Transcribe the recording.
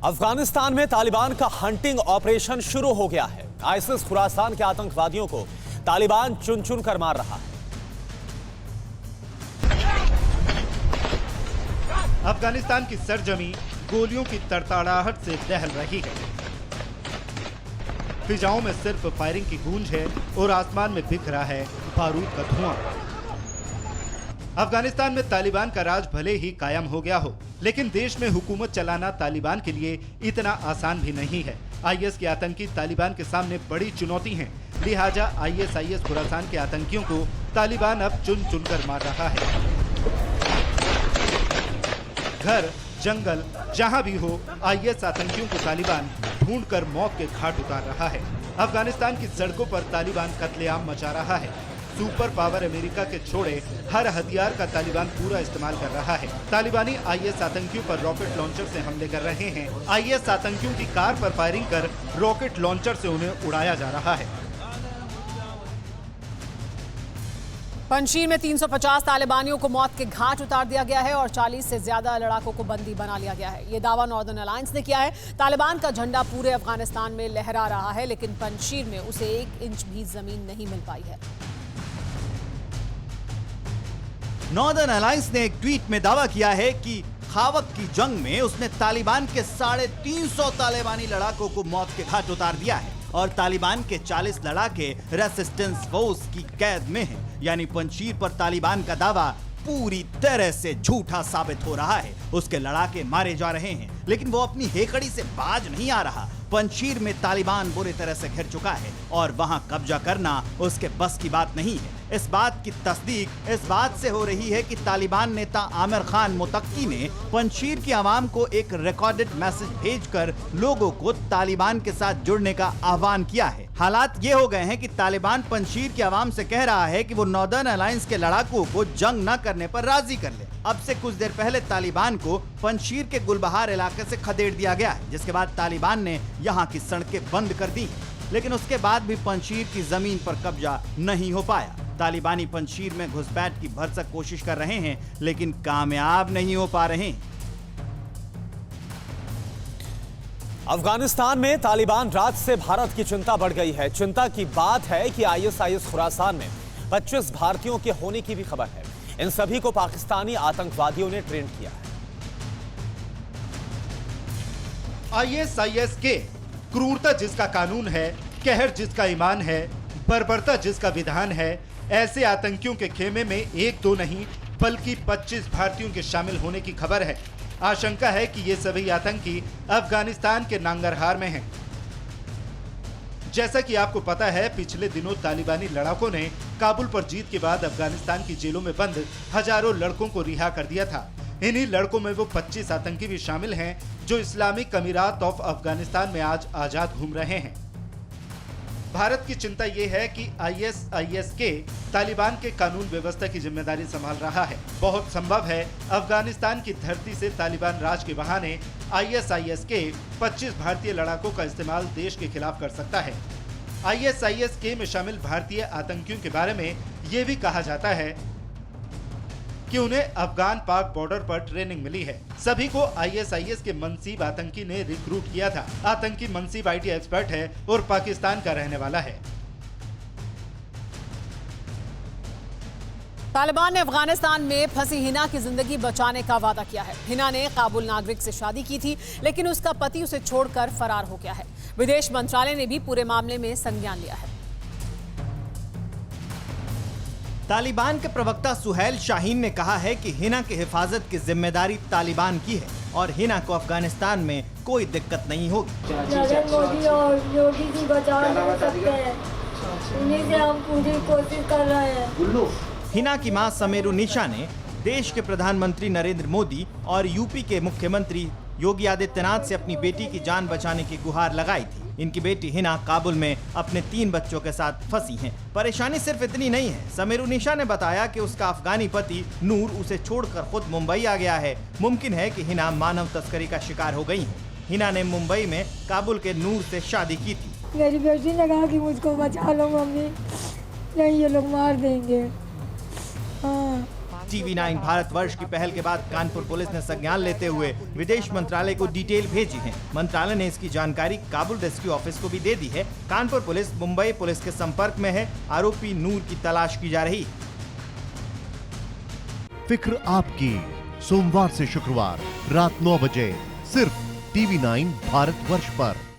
अफगानिस्तान में तालिबान का hunting operation शुरू हो गया है। आईएसआईएस खुरासान के आतंकवादियों को तालिबान चुन चुन कर मार रहा है। अफगानिस्तान की सरजमी गोलियों की तड़तड़ाहट से दहल रही है। फिजाओं में सिर्फ फायरिंग की गूंज है और आसमान में बिख रहा है बारूद का धुआं। अफगानिस्तान में तालिबान का राज भले ही कायम हो गया हो, लेकिन देश में हुकूमत चलाना तालिबान के लिए इतना आसान भी नहीं है। आईएस के आतंकी तालिबान के सामने बड़ी चुनौती हैं, लिहाजा आईएस खुरासान के आतंकियों को तालिबान अब चुन चुन कर मार रहा है। घर, जंगल, जहां भी हो, आईएस आतंकियों को तालिबान ढूंढकर मौत के घाट उतार रहा है। अफगानिस्तान की सड़कों पर तालिबान कत्लेआम मचा रहा है। सुपर पावर अमेरिका के छोड़े हर हथियार का तालिबान पूरा इस्तेमाल कर रहा है। तालिबानी आईएस आतंकियों पर रॉकेट लॉन्चर से हमले कर रहे हैं। आईएस आतंकियों की कार पर फायरिंग कर रॉकेट लॉन्चर से उन्हें उड़ाया जा रहा है। पंजशीर में 350 तालिबानियों को मौत के घाट उतार दिया गया है और 40 से ज्यादा लड़ाकों को बंदी बना लिया गया है। ये दावा नॉर्दर्न अलायंस ने किया है। तालिबान का झंडा पूरे अफगानिस्तान में लहरा रहा है, लेकिन पंजशीर में उसे 1 इंच भी जमीन नहीं मिल पाई है। नॉर्दर्न अलायंस ने एक ट्वीट में दावा किया है कि खावक की जंग में उसने तालिबान के 350 तालिबानी लड़ाकों को मौत के घाट उतार दिया है और तालिबान के 40 लड़ाके रेसिस्टेंस फोर्स की कैद में हैं। यानी पंजशीर पर तालिबान का दावा पूरी तरह से झूठा साबित हो रहा है। उसके लड़ाके मारे जा रहे हैं, लेकिन वो अपनी हेकड़ी से बाज नहीं आ रहा। पंजशीर में तालिबान बुरी तरह से घिर चुका है और वहां कब्जा करना उसके बस की बात नहीं है। इस बात की तस्दीक इस बात से हो रही है कि तालिबान नेता आमिर खान मुतक्की ने पंजशीर की आवाम को एक रिकॉर्डेड मैसेज भेजकर लोगों को तालिबान के साथ जुड़ने का आह्वान किया है। हालात ये हो गए हैं कि तालिबान पंजशीर की आवाम से कह रहा है कि वो नॉर्दर्न अलायंस के लड़ाकों को जंग न करने पर राजी कर ले। अब से कुछ देर पहले तालिबान को पंजशीर के गुलबहार इलाके से खदेड़ दिया गया है, जिसके बाद तालिबान ने यहाँ की सड़कें बंद कर दी, लेकिन उसके बाद भी पंजशीर की जमीन पर कब्जा नहीं हो पाया। तालिबानी पंजशीर में घुसपैठ की भरसक कोशिश कर रहे हैं, लेकिन कामयाब नहीं हो पा रहे। अफगानिस्तान में तालिबान राज से भारत की चिंता बढ़ गई है। चिंता की बात है कि आईएसआईएस खुरासान में 25 भारतीयों के होने की भी खबर है। इन सभी को पाकिस्तानी आतंकवादियों ने ट्रेन किया है। आईएसआईएस के क्रूरता जिसका कानून है, कहर जिसका ईमान है, बर्बरता जिसका विधान है, ऐसे आतंकियों के खेमे में 1-2 नहीं बल्कि 25 भारतीयों के शामिल होने की खबर है। आशंका है कि ये सभी आतंकी अफगानिस्तान के नांगरहार में हैं। जैसा कि आपको पता है, पिछले दिनों तालिबानी लड़ाकों ने काबुल पर जीत के बाद अफगानिस्तान की जेलों में बंद हजारों लड़कों को रिहा कर दिया था। इन्हीं लड़कों में वो 25 आतंकी भी शामिल हैं जो इस्लामिक अमीरात ऑफ अफगानिस्तान में आज आजाद घूम रहे हैं। भारत की चिंता ये है कि आईएसआईएस के तालिबान के कानून व्यवस्था की जिम्मेदारी संभाल रहा है। बहुत संभव है अफगानिस्तान की धरती से तालिबान राज के बहाने आईएसआईएस के 25 भारतीय लड़ाकों का इस्तेमाल देश के खिलाफ कर सकता है। आईएसआईएस के में शामिल भारतीय आतंकियों के बारे में ये भी कहा जाता है कि उन्हें अफगान पाक बॉर्डर पर ट्रेनिंग मिली है। सभी को आईएसआईएस के मनसीब आतंकी ने रिक्रूट किया था। आतंकी मनसीब आईटी एक्सपर्ट है और पाकिस्तान का रहने वाला है। तालिबान ने अफगानिस्तान में फंसी हिना की जिंदगी बचाने का वादा किया है। हिना ने काबुल नागरिक से शादी की थी, लेकिन उसका पति उसे छोड़कर फरार हो गया है। विदेश मंत्रालय ने भी पूरे मामले में संज्ञान लिया है। तालिबान के प्रवक्ता सुहेल शाहीन ने कहा है कि हिना की हिफाजत की जिम्मेदारी तालिबान की है और हिना को अफगानिस्तान में कोई दिक्कत नहीं होगी। नरेंद्र मोदी और योगी जी बचा नहीं सकते हैं, उन्हीं से हम पूरी कोशिश कर रहे हैं। हिना की मां समेरू निशा ने देश के प्रधानमंत्री नरेंद्र मोदी और यूपी के मुख्यमंत्री योगी आदित्यनाथ से अपनी बेटी की जान बचाने की गुहार लगाई थी। इनकी बेटी हिना काबुल में अपने 3 बच्चों के साथ फंसी हैं। परेशानी सिर्फ इतनी नहीं है। समेरू निशा ने बताया कि उसका अफगानी पति नूर उसे छोड़कर खुद मुंबई आ गया है। मुमकिन है कि हिना मानव तस्करी का शिकार हो गई है। हिना ने मुंबई में काबुल के नूर से शादी की थी। मेरी बेटी ने कहा कि मुझको बचा लो मम्मी, नहीं ये लोग मार देंगे। हाँ। टीवी 9 भारतवर्ष की पहल के बाद कानपुर पुलिस ने संज्ञान लेते हुए विदेश मंत्रालय को डिटेल भेजी है। मंत्रालय ने इसकी जानकारी काबुल रेस्क्यू ऑफिस को भी दे दी है। कानपुर पुलिस मुंबई पुलिस के संपर्क में है। आरोपी नूर की तलाश की जा रही। फिक्र आपकी, सोमवार से शुक्रवार रात 9 बजे सिर्फ टीवी 9 भारतवर्ष पर।